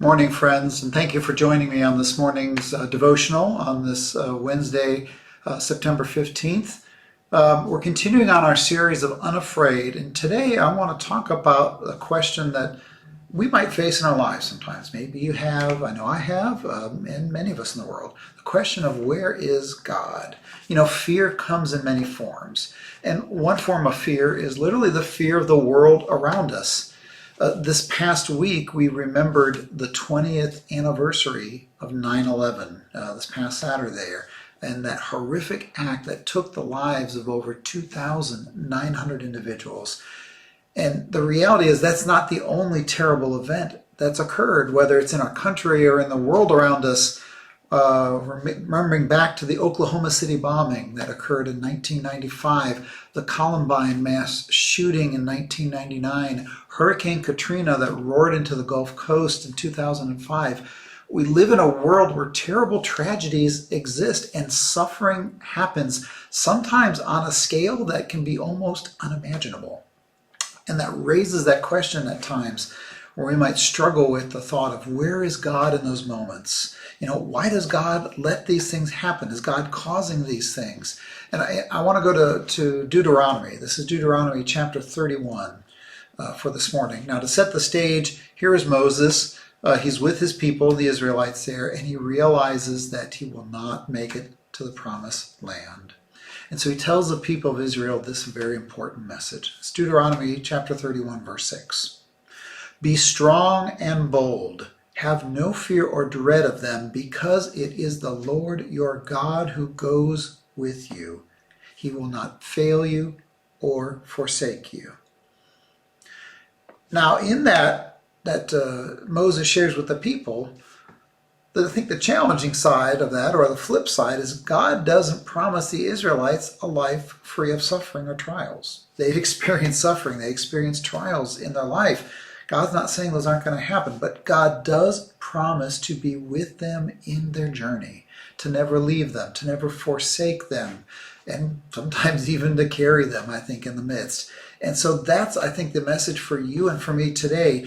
morning, friends, and thank you for joining me on this morning's devotional on this Wednesday, September 15th. We're continuing on our series of Unafraid, and today I want to talk about a question that we might face in our lives sometimes. Maybe you have, I know I have, and many of us in the world. The question of where is God? You know, fear comes in many forms, and one form of fear is literally the fear of the world around us. This past week, we remembered the 20th anniversary of 9/11, this past Saturday, and that horrific act that took the lives of over 2,900 individuals. And the reality is that's not the only terrible event that's occurred, whether it's in our country or in the world around us. Remembering back to the Oklahoma City bombing that occurred in 1995, the Columbine mass shooting in 1999, Hurricane Katrina that roared into the Gulf Coast in 2005. We live in a world where terrible tragedies exist and suffering happens, sometimes on a scale that can be almost unimaginable. And that raises that question at times where we might struggle with the thought of where is God in those moments? You know, why does God let these things happen? Is God causing these things? And I want to go to Deuteronomy. This is Deuteronomy chapter 31 for this morning. Now, to set the stage, here is Moses. He's with his people, the Israelites there, and he realizes that he will not make it to the promised land. And so he tells the people of Israel this very important message. It's Deuteronomy chapter 31, verse 6. Be strong and bold. Have no fear or dread of them, because it is the Lord your God who goes with you. He will not fail you or forsake you. Now, in that Moses shares with the people, I think the challenging side of that, or the flip side, is God doesn't promise the Israelites a life free of suffering or trials. They've experienced suffering. They experienced trials in their life. God's not saying those aren't going to happen, but God does promise to be with them in their journey, to never leave them, to never forsake them, and sometimes even to carry them, I think, in the midst. And so that's, I think, the message for you and for me today.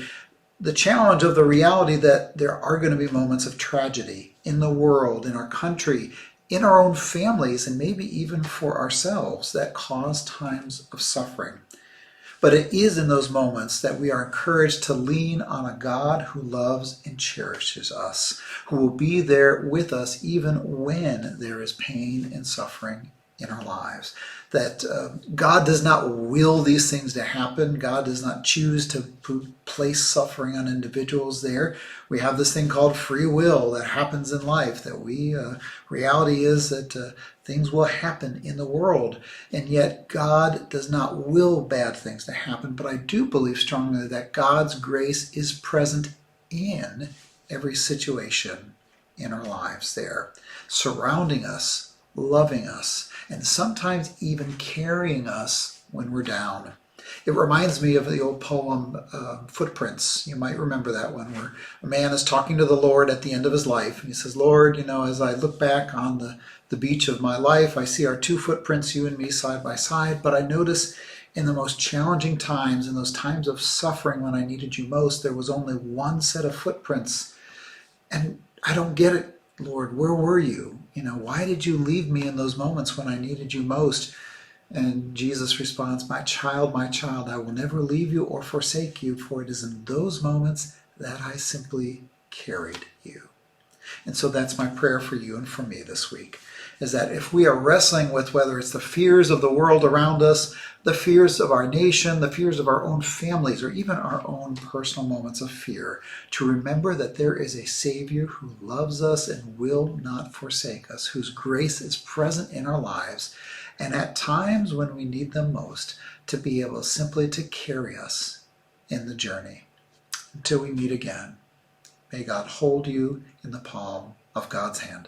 The challenge of the reality that there are going to be moments of tragedy in the world, in our country, in our own families, and maybe even for ourselves that cause times of suffering. But it is in those moments that we are encouraged to lean on a God who loves and cherishes us, who will be there with us even when there is pain and suffering in our lives. That God does not will these things to happen. God does not choose to place suffering on individuals there. We have this thing called free will that happens in life, that reality is that things will happen in the world. And yet God does not will bad things to happen. But I do believe strongly that God's grace is present in every situation in our lives there, surrounding us, loving us, and sometimes even carrying us when we're down. It reminds me of the old poem, Footprints. You might remember that one, where a man is talking to the Lord at the end of his life. And he says, Lord, you know, as I look back on the beach of my life, I see our two footprints, you and me, side by side. But I notice in the most challenging times, in those times of suffering when I needed you most, there was only one set of footprints. And I don't get it, Lord, where were you? You know, why did you leave me in those moments when I needed you most? And Jesus responds, my child, I will never leave you or forsake you, for it is in those moments that I simply carried you. And so that's my prayer for you and for me this week, is that if we are wrestling with whether it's the fears of the world around us, the fears of our nation, the fears of our own families, or even our own personal moments of fear, to remember that there is a Savior who loves us and will not forsake us, whose grace is present in our lives, and at times when we need them most, to be able simply to carry us in the journey. Until we meet again, may God hold you in the palm of God's hand.